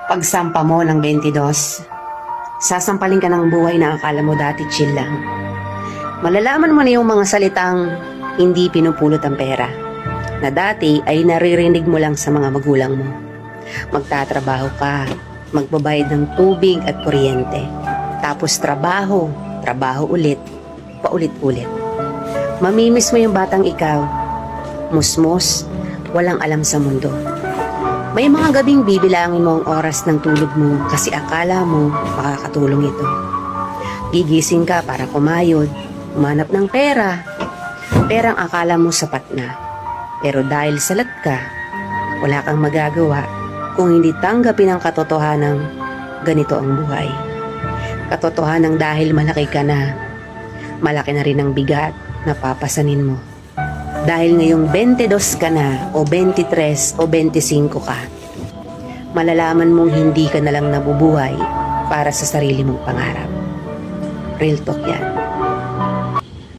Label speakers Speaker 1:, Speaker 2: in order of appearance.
Speaker 1: Pagsampa mo ng 22, sasampalin ka ng buhay na akala mo dati chill lang. Malalaman mo na yung mga salitang hindi pinupulot ang pera, na dati ay naririnig mo lang sa mga magulang mo. Magtatrabaho ka, magbabayad ng tubig at kuryente. Tapos trabaho, trabaho ulit, paulit-ulit. Mamimiss mo yung batang ikaw, musmos, walang alam sa mundo. May mga gabing bibilangin mo ang oras ng tulog mo kasi akala mo makakatulong ito. Gigising ka para kumayod, umanap ng pera. Perang akala mo sapat na. Pero dahil salat ka, wala kang magagawa kung hindi tanggapin ang katotohanang ganito ang buhay. Katotohanang dahil malaki ka na, malaki na rin ang bigat na papasanin mo. Dahil ngayong 22 ka na, o 23 o 25 ka, malalaman mong hindi ka na lang nabubuhay para sa sarili mong pangarap. Real talk yan.